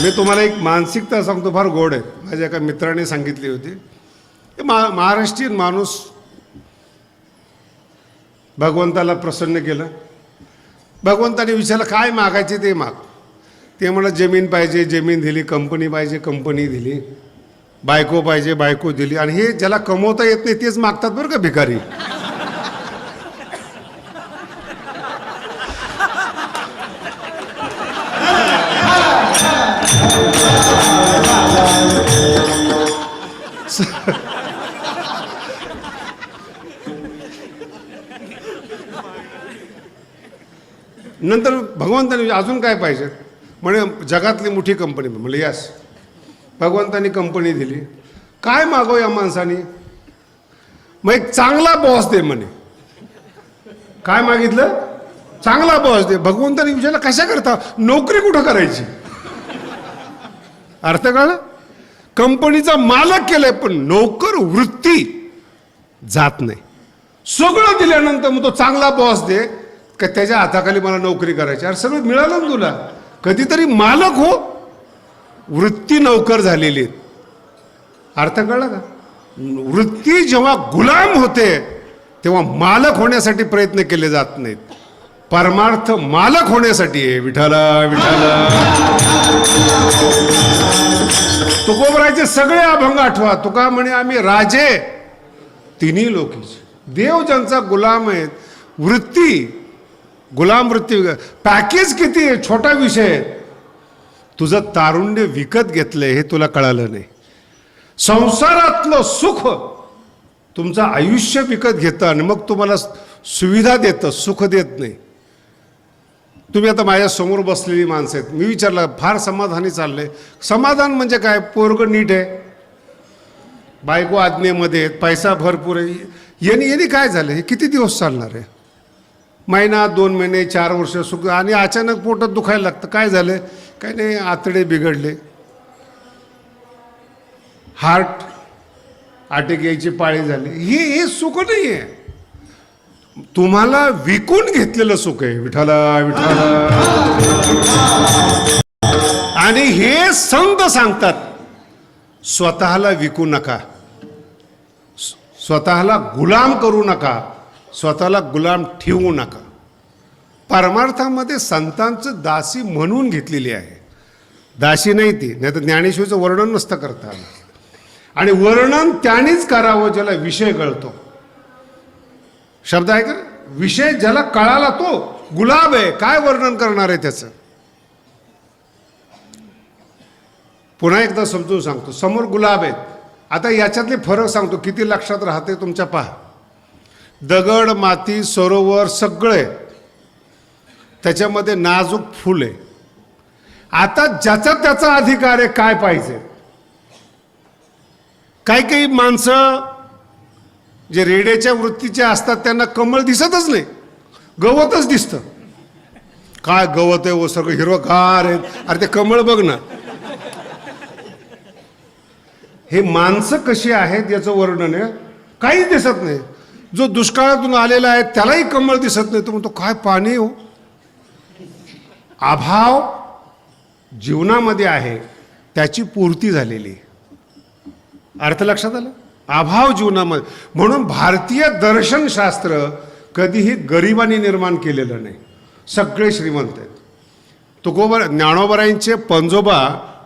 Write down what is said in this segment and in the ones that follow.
मी तुम्हाला एक मानसिकता सांगतो, फार गोड आहे. माझ्या एका मित्राने सांगितली होती. महाराष्ट्रीयन माणूस भगवंताला प्रसन्न केलं. भगवंताने विचारलं काय मागायचे ते माग. ते म्हणलं जमीन पाहिजे, जमीन दिली. कंपनी पाहिजे, कंपनी दिली. बायको पाहिजे, बायको दिली. आणि हे ज्याला कमवता येत नाही तेच मागतात बरं का भिकारी. नंतर भगवंताने अजून काय पाहिजे म्हणे, जगातली मोठी कंपनी. म्हणलं यस. भगवंतानी कंपनी दिली. काय मागव या माणसाने, मग एक चांगला बॉस दे म्हणे. काय मागितलं, चांगला बॉस दे. भगवंताने विचारलं कशा करता, नोकरी कुठं करायची. अर्थ कळलं, कंपनीचा मालक केलाय पण नोकर वृत्ती जात नाही. सगळं दिल्यानंतर मग तो चांगला बॉस दे का त्याच्या हाताखाली मला नोकरी करायची. अरे सगळं मिळालं ना तुला, कधीतरी मालक हो. वृत्ती नोकर झालेली. अर्थ कळला का. वृत्ती जेव्हा गुलाम होते तेव्हा मालक होण्यासाठी प्रयत्न केले जात नाहीत. परमार्थ मालक होण्यासाठी आहे. विठाला विठाला. तुकोबरायचे सगळे अभंग आठवा. तुका म्हणे आम्ही राजे तिन्ही लोकीचे. देव ज्यांचा गुलाम आहे. वृत्ती गुलाम वृत्ती. पॅकेज किती आहे छोटा विषय आहे. तुझं तारुण्य विकत घेतलंय हे तुला कळालं नाही. संसारातलं सुख तुमचं आयुष्य विकत घेतं आणि मग तुम्हाला सुविधा देतं, सुख देत नाही. तुम्ही आता माझ्या समोर बसलेली माणसं आहेत. मी विचारलं फार समाधानी चाललंय. समाधान म्हणजे काय, पोरगं नीट आहे, बायको आज्ञेमध्ये, पैसा भरपूर आहे. यांनी काय झालं, हे किती दिवस चालणार आहे. महिना, 2 महिने, 4 वर्ष सुख. आणि अचानक पोटात दुखायला लागतं. काय झालं, काय नाही, आतडे बिघडले, हार्ट अटॅक यायची पाळी झाली. हे सुख नाही आहे. तुम्हाला विकून घेतलेलं सुख आहे. विठाला विठाला. आणि हे संत सांगतात स्वतःला विकू नका, स्वतःला गुलाम करू नका, स्वतःला गुलाम ठेवू नका. परमार्थामध्ये संतांचं दासी म्हणून घेतलेली आहे. दासी नाही ती, नाही तर ज्ञानेश्वरीचं वर्णन नसतं करता आलं. आणि वर्णन त्यानेच करावं ज्याला विषय कळतो. शब्द आहे का, विषय ज्याला कळाला तो गुलाब आहे. काय वर्णन करणार आहे त्याचं. पुन्हा एकदा समजून सांगतो. समोर गुलाब आहेत. आता याच्यातले फरक सांगतो किती लक्षात राहते तुमच्या. पहा, दगड, माती, सरोवर सगळे, त्याच्यामध्ये नाजूक फुल आहे. आता ज्याचा त्याचा अधिकार आहे काय पाहिजे. काही काही माणसं जे रेड्याच्या वृत्तीचे असतात त्यांना कमळ दिसतच नाही, गवतच दिसतं. काय गवत आहे, व सगळं हिरवगार आहे. अरे ते कमळ बघ ना. हे माणसं कशी आहेत याचं वर्णन आहे. काहीच दिसत नाही. जो दुष्काळातून आलेला आहे त्यालाही कमळ दिसत नाही. तो म्हणतो काय पाणी हो. अभाव जीवनामध्ये आहे, त्याची पूर्ती झालेली. अर्थ लक्षात आला. अभाव जीवनामध्ये. म्हणून भारतीय दर्शनशास्त्र कधीही गरिबांनी निर्माण केलेलं नाही. सगळे श्रीमंत आहेत. तुकोबर ज्ञानोबरायांचे पंजोबा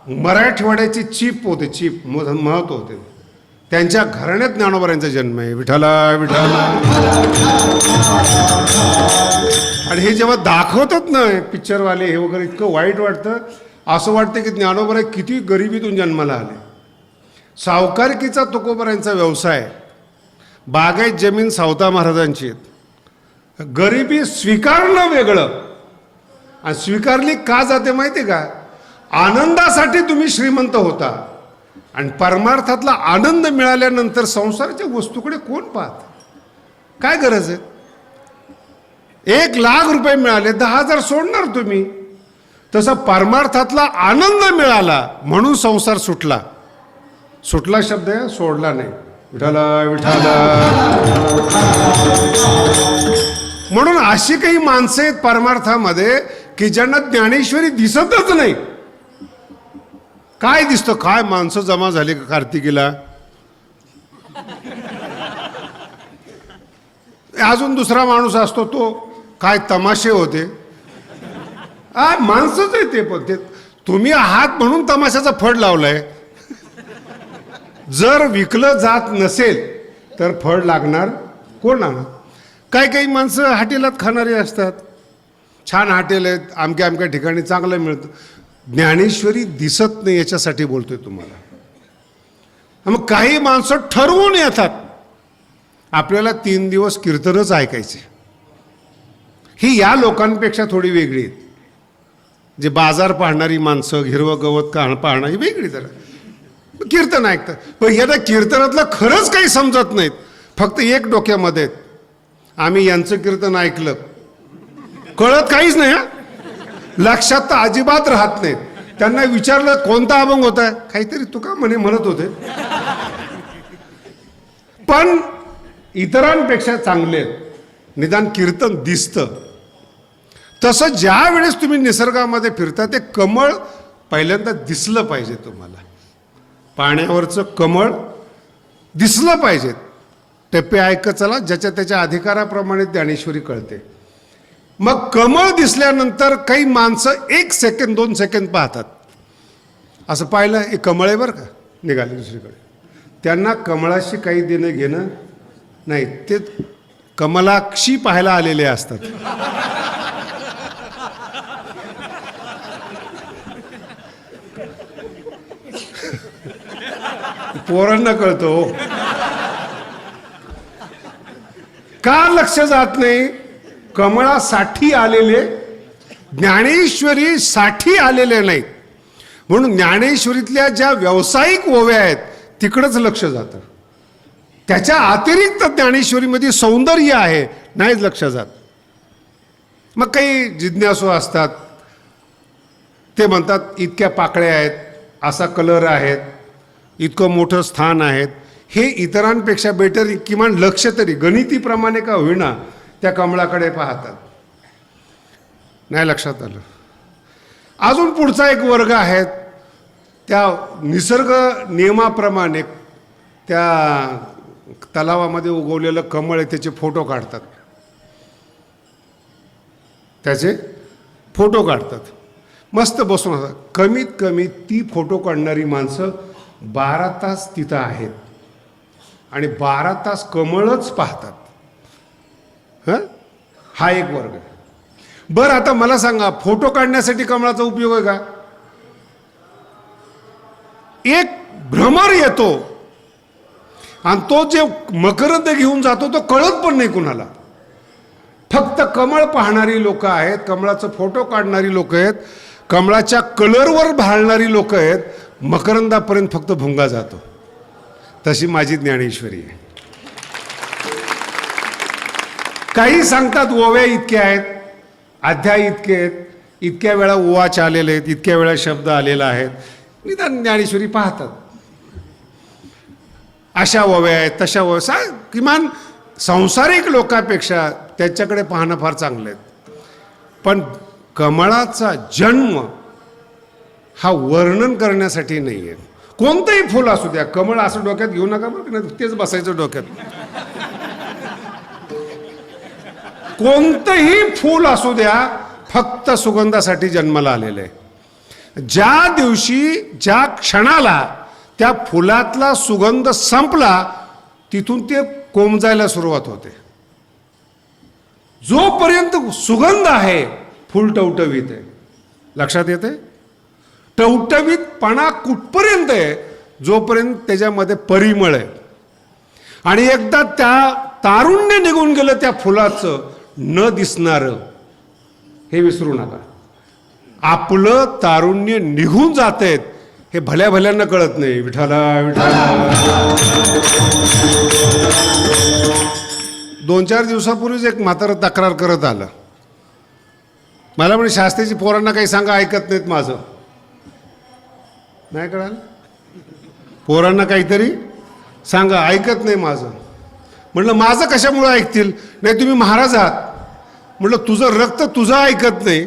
मराठवाड्याची चीप होते, चीप महत्व होते. त्यांच्या घराण्यात ज्ञानोबरायांचा जन्म आहे. विठाला विठाला. आणि हे जेव्हा दाखवतात ना पिक्चरवाले हे वगैरे, इतकं वाईट वाटतं. असं वाटतं की ज्ञानोबराय किती गरिबीतून जन्माला आले. सावकारकीचा तुकोबरायांचा व्यवसाय. बागायत जमीन सावता महाराजांची. गरिबी स्वीकारणं वेगळं. आणि स्वीकारली का जाते माहिती का, आनंदासाठी तुम्ही श्रीमंत होता. आणि परमार्थातला आनंद मिळाल्यानंतर संसाराच्या वस्तूकडे कोण पाहत. काय गरज आहे. 1,00,000 रुपये मिळाले, 10,000 सोडणार तुम्ही. तसा परमार्थातला आनंद मिळाला म्हणून संसार सुटला. सुटला शब्द आहे, सोडला नाही. विठाला विठाला. म्हणून अशी काही माणसं आहेत परमार्थामध्ये की ज्यांना ज्ञानेश्वरी दिसतच नाही. काय दिसतं, काय माणसं जमा झाली का कार्तिकीला. अजून दुसरा माणूस असतो, तो काय तमाशे होते. माणसंच आहे ते, पण ते तुम्ही आहात म्हणून तमाशाचा फड लावलाय. जर विकलं जात नसेल तर फड लागणार कोणाला. काही काही माणसं हॉटेलात खाणारी असतात, छान हॉटेल आहेत, अमक्या अमक्या ठिकाणी चांगलं मिळतं. ज्ञानेश्वरी दिसत नाही याच्यासाठी बोलतोय तुम्हाला. मग काही माणसं ठरवून येतात, आपल्याला 3 दिवस कीर्तनच ऐकायचे. ही या लोकांपेक्षा थोडी वेगळी आहेत. जे बाजार पाहणारी माणसं, हिरवं गवत पाहणारी वेगळी जरा कीर्तन ऐकतात. पण याला कीर्तनातलं खरंच काही समजत नाहीत, फक्त एक डोक्यामध्ये आहेत, आम्ही यांचं कीर्तन ऐकलं, कळत काहीच नाही. लक्षात तर अजिबात राहत नाहीत. त्यांना विचारलं कोणता अभंग होता, काहीतरी तुका म्हणत होते, पण इतरांपेक्षा चांगले आहेत. निदान कीर्तन दिसतं. तसं ज्या वेळेस तुम्ही निसर्गामध्ये फिरता, ते कमळ पहिल्यांदा दिसलं पाहिजे तुम्हाला. पाण्यावरचं कमळ दिसलं पाहिजे. टप्पे ऐकत चला, ज्याच्या त्याच्या अधिकाराप्रमाणे ज्ञानेश्वरी कळते. मग कमळ दिसल्यानंतर काही माणसं 1 सेकंद 2 सेकंद पाहतात. असं पाहिलं, हे कमळ आहे बरं का, निघाले दुसरीकडे. त्यांना कमळाशी काही देणं घेणं नाही, ते कमलाक्षी पाहायला आलेले असतात. पोरांना कळतो का लक्ष जात नाही. कमळासाठी आलेले, ज्ञानेश्वरीसाठी आलेले नाहीत. म्हणून ज्ञानेश्वरीतल्या ज्या व्यावसायिक ओव्या आहेत तिकडंच लक्ष जातं. त्याच्या अतिरिक्त ज्ञानेश्वरीमध्ये सौंदर्य आहे, नाहीच लक्ष जात. मग काही जिज्ञासू असतात, ते म्हणतात इतक्या पाकळ्या आहेत, असा कलर आहेत, इतकं मोठं स्थान आहेत. हे इतरांपेक्षा बेटर, किमान लक्ष तरी गणितीप्रमाणे का होईना त्या कमळाकडे पाहतात. नाही लक्षात आलं. अजून पुढचा एक वर्ग आहेत, त्या निसर्ग नियमाप्रमाणे त्या तलावामध्ये उगवलेलं कमळ आहे त्याचे फोटो काढतात. त्याचे फोटो काढतात, मस्त बसून असतात. कमीत कमी ती फोटो काढणारी माणसं 12 तास तिथं आहेत आणि 12 तास कमळच पाहतात. हा एक वर्ग आहे. बरं, आता मला सांगा, फोटो काढण्यासाठी कमळाचा उपयोग आहे का? एक भ्रमर येतो आणि तो जे मकरंद घेऊन जातो तो कळत पण नाही कुणाला. फक्त कमळ पाहणारी लोक आहेत, कमळाचा फोटो काढणारी लोक आहेत, कमळाच्या कलरवर भाळणारी लोक आहेत. मकरंदापर्यंत फक्त भुंगा जातो. तशी माझी ज्ञानेश्वरी आहे. काही सांगतात ओव्या इतक्या आहेत, अध्याय इतके आहेत, इतक्या वेळा ओवाच आलेले आहेत, इतक्या वेळा शब्द आलेला आहेत. निदान ज्ञानेश्वरी पाहतात. अशा ओव्या आहेत, तशा ओव्या, किमान संसारिक लोकांपेक्षा त्याच्याकडे पाहणं फार चांगलं आहे. पण कमळाचा जन्म हा वर्णन करण्यासाठी नाही आहे. कोणतंही फुल असू द्या, कमळ असं डोक्यात घेऊ नका बरं, तेच बसायचं डोक्यात. कोणतंही फूल असू द्या, फक्त सुगंधासाठी जन्माला आलेलं आहे. ज्या दिवशी, ज्या क्षणाला त्या फुलातला सुगंध संपला, तिथून ते कोमजायला सुरुवात होते. जोपर्यंत सुगंध आहे, फुल टवटवीत आहे. लक्षात येते? टवटवीतपणा कुठपर्यंत आहे? जोपर्यंत त्याच्यामध्ये परिमळ आहे. आणि एकदा त्या तारुण्य निघून गेलं त्या फुलाचं, न दिसणारं, हे विसरू नका. आपलं तारुण्य निघून जातेत हे भल्या भल्यांना कळत नाही. विठाला विठाला. 2-4 दिवसापूर्वीच एक म्हातारं तक्रार करत आलं. मला म्हणे शास्त्रीची पोरांना काही सांगा, ऐकत नाहीत माझं. नाही कळालं? पोरांना काहीतरी सांगा, ऐकत नाही माझं. म्हटलं माझं कशामुळं ऐकतील? नाही तुम्ही महाराज आहात. म्हटलं तुझं रक्त तुझं ऐकत नाही.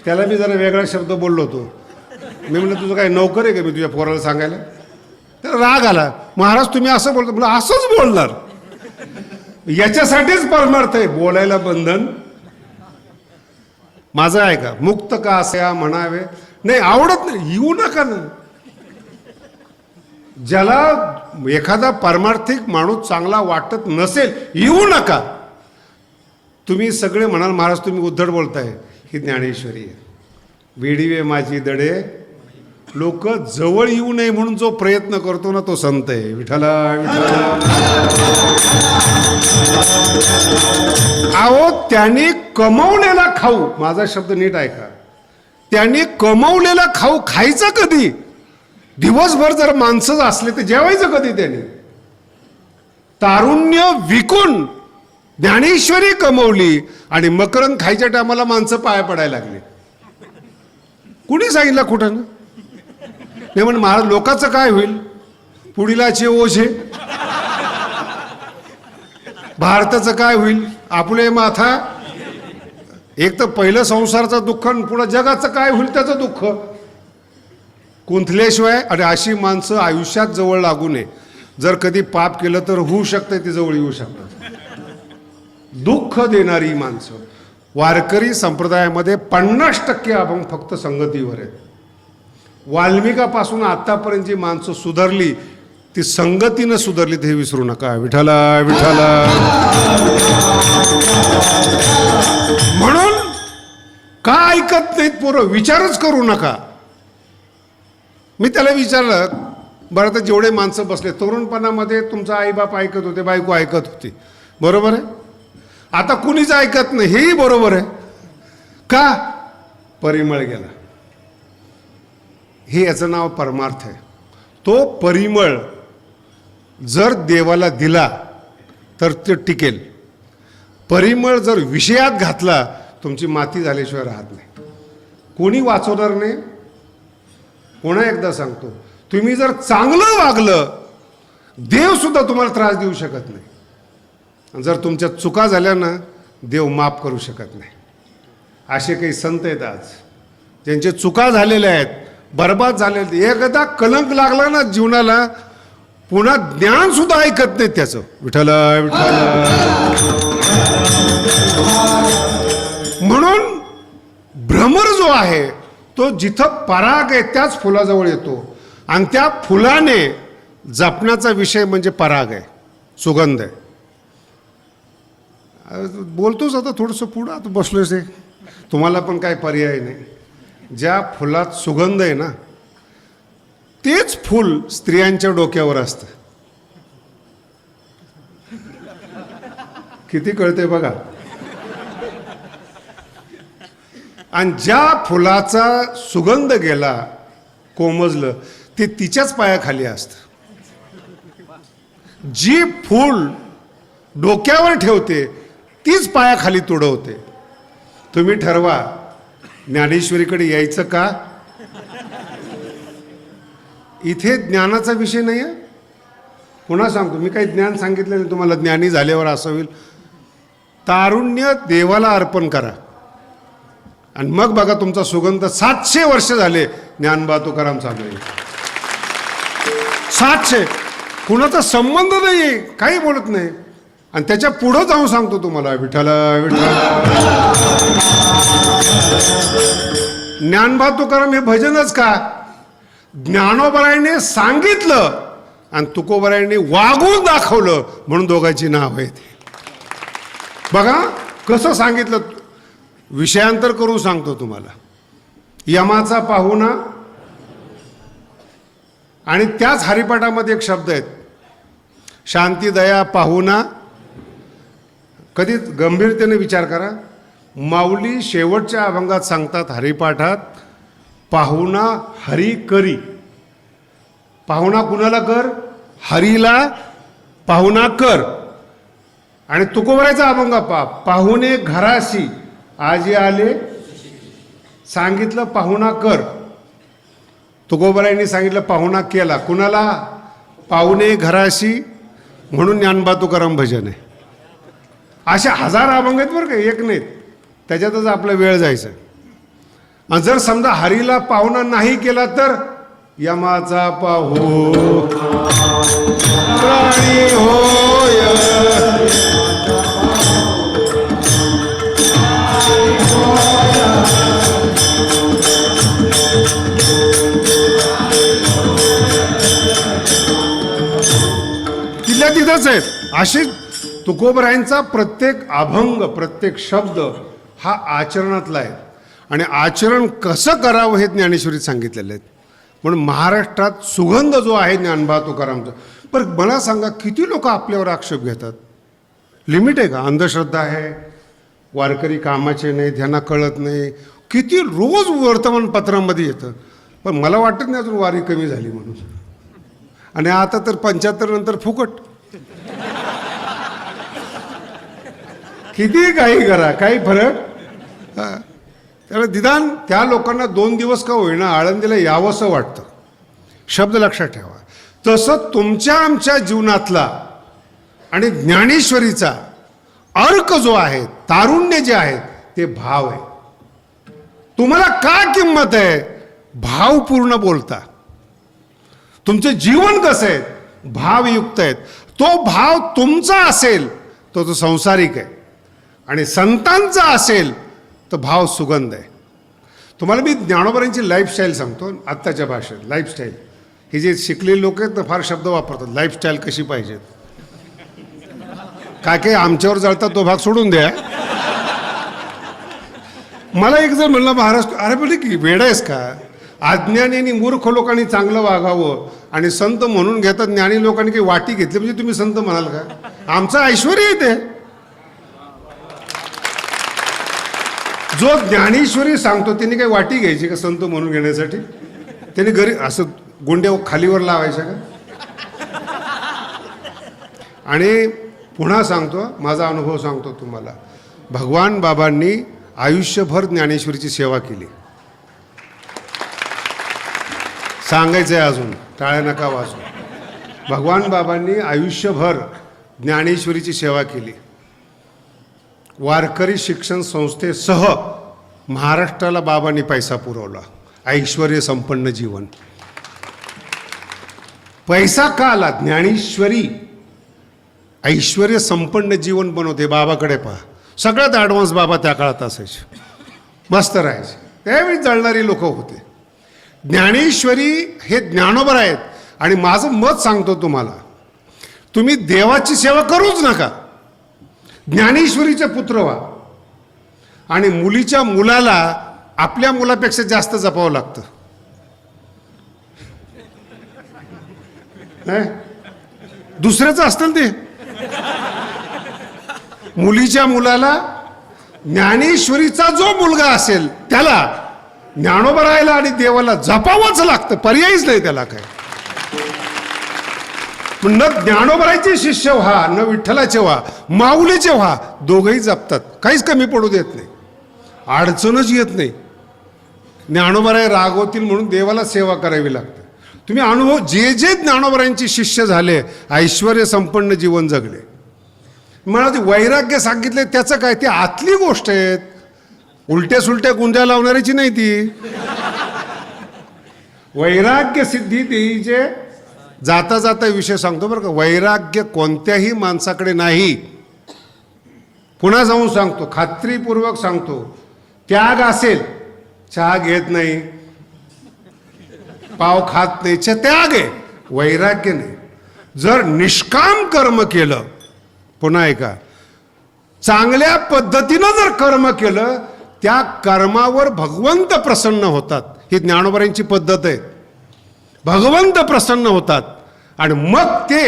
त्याला मी जरा वेगळा शब्द बोललो होतो. मी म्हटलं तुझं काय नोकर आहे का मी तुझ्या पोराला सांगायला. तर राग आला. महाराज तुम्ही असं बोलतो. म्हटलं असंच बोलणार. याच्यासाठीच परमार्थ आहे, बोलायला बंधन. माझं आहे का मुक्त का असे म्हणावे. नाही आवडत नाही येऊ नका ना. ज्याला एखादा पारमार्थिक माणूस चांगला वाटत नसेल येऊ नका. तुम्ही सगळे म्हणाल महाराज तुम्ही उद्धट बोलताय. ही ज्ञानेश्वरी आहे. वेडीवे माझी दडे. लोक जवळ येऊ नये म्हणून जो प्रयत्न करतो ना तो संत आहे. विठ्ठला विठ्ठला. अहो त्यांनी कमवलेला खाऊ, माझा शब्द नीट ऐका, त्यांनी कमवलेला खाऊ खायचा कधी. दिवसभर जर माणसं असले तर जेवायचं कधी. त्यांनी तारुण्य विकून ज्ञानेश्वरी कमवली आणि मकरंद खायच्या टायमाला माणसं पाया पडायला लागली. कुणी सांगितलं कुठं ना. नाही म्हण महाराज लोकांचं काय होईल. पुढीलाचे ओझे. भारताचं काय होईल. आपले माथा. एक तर पहिलं संसाराचं दुःख आणि पुढं जगाचं काय होईल त्याचं दुःख. कुंथल्याशिवाय. आणि अशी माणसं आयुष्यात जवळ लागू नये. जर कधी पाप केलं तर होऊ शकतं ते जवळ येऊ शकतात. दुःख देणारी माणसं. वारकरी संप्रदायामध्ये 50% अभंग फक्त संगतीवर आहेत. वाल्मिकापासून आतापर्यंत जी माणसं सुधारली ती संगतीनं सुधारली हे विसरू नका. विठ्ठला विठ्ठला. म्हणून का ऐकत नाहीत पोरं विचारच करू नका. मी त्याला विचारलं बरं तर जेवढे माणसं बसले तरुणपणामध्ये तुमचा आईबाप ऐकत होते, बायको ऐकत होती, बरोबर आहे. आता कुणीच ऐकत नाही हेही बरोबर आहे. का. परिमळ गेला. हे याचं नाव परमार्थ आहे. तो परिमळ जर देवाला दिला तर ते टिकेल. परिमळ जर विषयात घातला तुमची माती झाल्याशिवाय राहत नाही. कोणी वाचवणार नाही. पुन्हा एकदा सांगतो तुम्ही जर चांगलं वागलं देव सुद्धा तुम्हाला त्रास देऊ शकत नाही. जर तुमच्या चुका झाल्या ना देव माफ करू शकत नाही. असे काही संत आहेत आज ज्यांचे चुका झालेल्या आहेत, बर्बाद झालेले. एकदा कलंक लागला ना जीवनाला पुन्हा ज्ञान सुद्धा ऐकत नाही त्याचं. विठ्ठला विठ्ठला. म्हणून भ्रमर जो आहे तो जिथं पराग आहे त्याच फुलाजवळ येतो आणि त्या फुलाने जपण्याचा विषय म्हणजे पराग आहे, सुगंध आहे. बोलतोच आता थोडंसं पुढं आता बसलोच आहे. तुम्हाला पण काय पर्याय नाही. ज्या फुलात सुगंध आहे ना तेच फूल स्त्रियांच्या डोक्यावर असतं. किती कळते बघा. आणि ज्या फुलाचा सुगंध गेला कोमजलं ते तिच्याच पायाखाली असतं. जी फूल डोक्यावर ठेवते तीच पायाखाली तुडवते. तुम्ही ठरवा ज्ञानेश्वरीकडे यायचं का. इथे ज्ञानाचा विषय नाही आहे. पुन्हा सांगतो मी काही ज्ञान सांगितलं नाही तुम्हाला. ज्ञानी झाल्यावर असं होईल. तारुण्य देवाला अर्पण करा आणि मग बघा तुमचा सुगंध. 700 वर्ष झाले ज्ञानबा तुकाराम चालू आहे. 700. कुणाचा संबंध नाही आहे, काही बोलत नाही. आणि त्याच्या पुढं जाऊन सांगतो तुम्हाला विठ्ठला विठ्ठला. ज्ञानबा तुकाराम हे भजनच का. ज्ञानोबरायाने सांगितलं आणि तुकोबरायाने वागून दाखवलं म्हणून दोघांची नाव आहेत. बघा कसं सांगितलं. विषयांतर करून सांगतो तुम्हाला. यमाचा पाहुणा आणि त्याच हरिपाठामध्ये एक शब्द आहेत शांती दया पाहुणा. कधी गंभीरतेने विचार करा. माऊली शेवटच्या अभंगात सांगतात हरिपाठात पाहुणा हरी करी. पाहुणा कुणाला कर. हरीला पाहुणा कर. आणि तुकोबरायचा अभंग पाहुणे घराशी आजी आले. सांगितलं पाहुणा कर. तुकोबरायांनी सांगितलं पाहुणा केला. कुणाला. पाहुणे घराशी. म्हणून ज्ञानबा तुकाराम भजन आहे. अशा 1000 अभंग आहेत बरं का, एक नाहीत. त्याच्यातच आपला वेळ जायचा. आणि जर समजा हरीला पाहुणा नाही केला तर यमाचा पाहो प्राणी होय. तिथल्या तिथंच आहेत. अशी तुकोबरायांचा प्रत्येक अभंग, प्रत्येक शब्द हा आचरणातला आहे. आणि आचरण कसं करावं हे ज्ञानेश्वरीत सांगितलेलं आहे. म्हणून महाराष्ट्रात सुगंध जो आहे ज्ञानबा तुकारामचा. पण मला सांगा, किती लोक आपल्यावर आक्षेप घेतात? लिमिट आहे का? अंधश्रद्धा आहे, वारकरी कामाचे नाही, त्यांना कळत नाही, किती रोज वर्तमानपत्रामध्ये येतं. पण मला वाटत नाही अजून वारी कमी झाली म्हणून. आणि आता तर 75 नंतर फुकट. किती काही करा, काही फरक. त्याला निदान त्या लोकांना 2 दिवस का होईना आळंदीला यावंसं वाटतं. शब्द लक्षात ठेवा. तसं तुमच्या आमच्या जीवनातला आणि ज्ञानेश्वरीचा अर्क जो आहे, तारुण्य जे आहे, ते भाव आहे. तुम्हाला का किंमत आहे? भावपूर्ण बोलता. तुमचे जीवन कसं आहे? भावयुक्त आहेत. तो भाव तुमचा असेल तो तो संसारिक आहे, आणि संतांचा असेल तर भाव सुगंध आहे. तुम्हाला मी ज्ञानोबरांची लाईफस्टाईल सांगतो आत्ताच्या भाषेत. लाईफस्टाईल हे जे शिकलेले लोक आहेत ना, फार शब्द वापरतात. लाईफस्टाईल कशी पाहिजेत, काय काय आमच्यावर जळतात तो भाग सोडून द्या. मला एक जर म्हणलं महाराष्ट्र, अरे पण की वेडा आहेस का? अज्ञानी आणि मूर्ख लोकांनी चांगलं वागावं आणि संत म्हणून घेतात, ज्ञानी लोकांनी काही वाटी घेतली म्हणजे तुम्ही संत म्हणाल का? आमचं ऐश्वर्य आहे ते. जो ज्ञानेश्वरी सांगतो त्यांनी काही वाटी घ्यायची का संत म्हणून घेण्यासाठी? त्यांनी घरी असं गोंड्या खालीवर लावायच्या का? आणि पुन्हा सांगतो, माझा अनुभव सांगतो तुम्हाला. भगवान बाबांनी आयुष्यभर ज्ञानेश्वरीची सेवा केली. सांगायचं आहे अजून, टाळ्या नका वाजू. भगवान बाबांनी आयुष्यभर ज्ञानेश्वरीची सेवा केली. वारकरी शिक्षण संस्थेसह महाराष्ट्राला बाबांनी पैसा पुरवला. ऐश्वर्य संपन्न जीवन. पैसा का आला? ज्ञानेश्वरी ऐश्वर्य संपन्न जीवन बनवते. बाबाकडे पहा, सगळ्यात ॲडव्हान्स बाबा त्या काळात असायचे, मस्त राहायचे. त्यावेळी जळणारी लोक होते. ज्ञानेश्वरी हे ज्ञानोबर आहेत. आणि माझं मत सांगतो तुम्हाला, तुम्ही देवाची सेवा करूच नका, ज्ञानेश्वरीचे पुत्र व्हा. आणि मुलीच्या मुलाला आपल्या मुलापेक्षा जास्त जपावं लागतं. दुसऱ्याचं असतं ते. मुलीच्या मुलाला ज्ञानेश्वरीचा जो मुलगा असेल त्याला ज्ञानोबा राहायला आणि देवाला जपावंच लागतं, पर्यायच नाही त्याला. काय न ज्ञानोबराचे शिष्य व्हा, न विठ्ठलाचे व्हा, माऊलीचे व्हा, दोघंही जपतात, काहीच कमी पडू देत नाही, अडचणच येत नाही. ज्ञानोबराय रागवतील म्हणून देवाला सेवा करावी लागते. तुम्ही अनुभव, जे जे ज्ञानोबरांचे शिष्य झाले ऐश्वर्य संपन्न जीवन जगले. मला ते वैराग्य सांगितले त्याचं काय, ते आतली गोष्ट आहेत, उलट्या सुलट्या गुंड्या लावणाऱ्याची नाही ती. वैराग्य सिद्धी देईचे जाता जाता विषय सांगतो बरं का. वैराग्य कोणत्याही माणसाकडे नाही. पुन्हा जाऊन सांगतो, खात्रीपूर्वक सांगतो. त्याग असेल, चहा घेत नाही, पाव खात नाही, त्याग आहे, वैराग्य नाही. जर निष्काम कर्म केलं, पुन्हा ऐका, चांगल्या पद्धतीनं जर कर्म केलं, त्या कर्मावर भगवंत प्रसन्न होतात. ही ज्ञानोबरांची पद्धत आहे. भगवंत प्रसन्न होतात आणि मग ते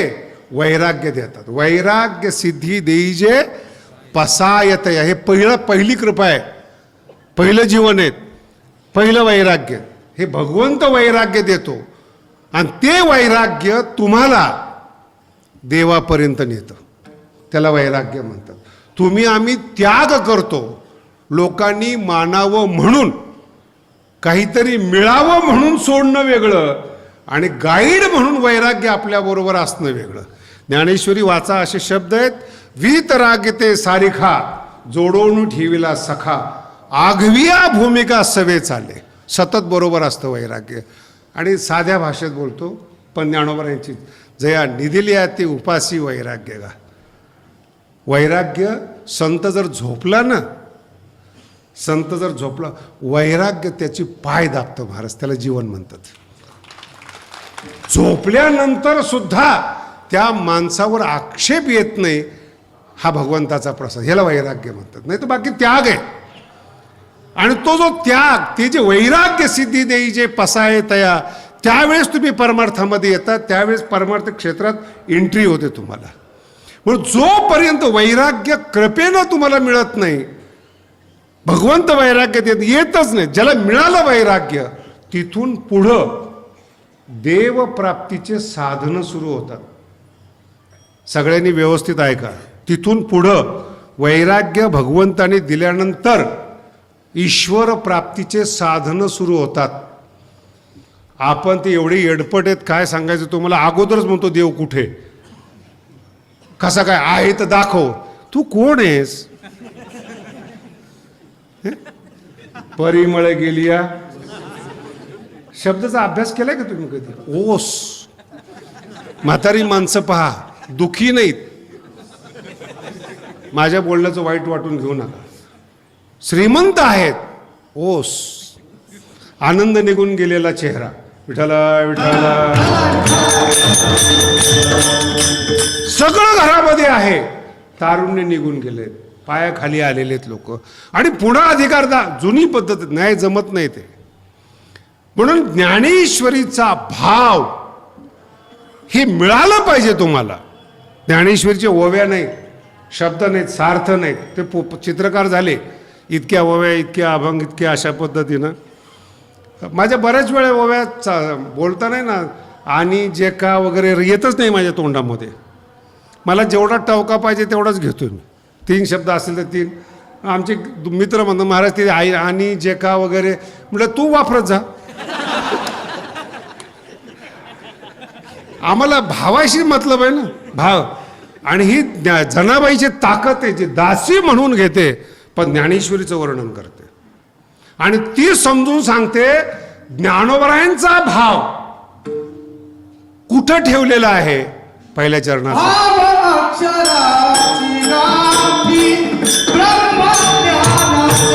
वैराग्य देतात. वैराग्य सिद्धी देईजे पसायत. हे पहिली कृपा आहे, पहिलं जीवन आहे, पहिलं वैराग्य. हे भगवंत वैराग्य देतो आणि ते वैराग्य तुम्हाला देवापर्यंत नेतं. त्याला वैराग्य म्हणतात. तुम्ही आम्ही त्याग करतो, लोकांनी मानावं म्हणून, काहीतरी मिळावं म्हणून सोडणं वेगळं आणि गाईड म्हणून वैराग्य आपल्याबरोबर असणं वेगळं. ज्ञानेश्वरी वाचा, असे शब्द आहेत. वीत रागते सारिखा, जोडवून ठेविला सखा, आघविया भूमिका सवे चाले, सतत बरोबर असतं वैराग्य. आणि साध्या भाषेत बोलतो, पण ज्ञानोबरांची जया निदिल्या ती उपासी वैराग्य गा. वैराग्य संत जर झोपला ना, संत जर झोपला, वैराग्य त्याची पाय दाबतं महाराज, त्याला जीवन म्हणतात. झोपल्यानंतर सुद्धा त्या माणसावर आक्षेप येत नाही, हा भगवंताचा प्रसाद, ह्याला वैराग्य म्हणतात. नाही तर बाकी त्याग आहे. आणि तो जो त्याग, ते जे वैराग्य सिद्धी देई जे पसाये तया, त्यावेळेस तुम्ही परमार्थामध्ये येतात, त्यावेळेस परमार्थ क्षेत्रात एंट्री होते तुम्हाला. म्हणून जोपर्यंत वैराग्य कृपेनं तुम्हाला मिळत नाही, भगवंत वैराग्य येतच नाही, ज्याला मिळालं वैराग्य, तिथून पुढं देवप्राप्तीचे साधनं सुरू होतात. सगळ्यांनी व्यवस्थित ऐका. तिथून पुढं वैराग्य भगवंताने दिल्यानंतर ईश्वर प्राप्तीचे साधनं सुरू होतात. आपण ते एवढे येडपट आहेत, काय सांगायचं तुम्हाला. अगोदरच म्हणतो देव कुठे, कसा काय आहे तर दाखव. तू कोण आहेस? परिमळ गेलिया शब्दाचा अभ्यास केलाय का तुम्ही कधी? ओस. म्हातारी माणसं पहा, दुखी नाहीत. माझ्या बोलण्याचं वाईट वाटून घेऊ नका. श्रीमंत आहेत, ओस. आनंद निघून गेलेला चेहरा, विठाला विठाला. सगळं घरामध्ये आहे, तारुण्य निघून गेले, पायाखाली आलेलेत लोक. आणि पुन्हा अधिकारदा जुनी पद्धत, नाही जमत नाही ते. म्हणून ज्ञानेश्वरीचा भाव हे मिळालं पाहिजे तुम्हाला. ज्ञानेश्वरीच्या ओव्या नाहीत, शब्द नाहीत, सार्थ नाहीत. ते चित्रकार झाले, इतक्या ओव्या, इतक्या अभंग, इतक्या अशा पद्धतीनं. माझ्या बऱ्याच वेळा ओव्या बोलता नाही ना, आणि जे का वगैरे येतच नाही माझ्या तोंडामध्ये. मला जेवढा टवका पाहिजे तेवढाच घेतो मी. 3 शब्द असेल तर 3. आमचे मित्र म्हणतात महाराज ते आई आणि जे का वगैरे, म्हटलं तू वापरत जा. आम्हाला भावाशी मतलब आहे ना, भाव. आणि ही जनाबाईची ताकद आहे, जी दासी म्हणून घेते पण ज्ञानेश्वरीचं वर्णन करते. आणि ती समजून सांगते ज्ञानोबरायांचा भाव कुठं ठेवलेला आहे. पहिल्या चरणात अक्षराची गाठी ब्रह्मज्ञानाचे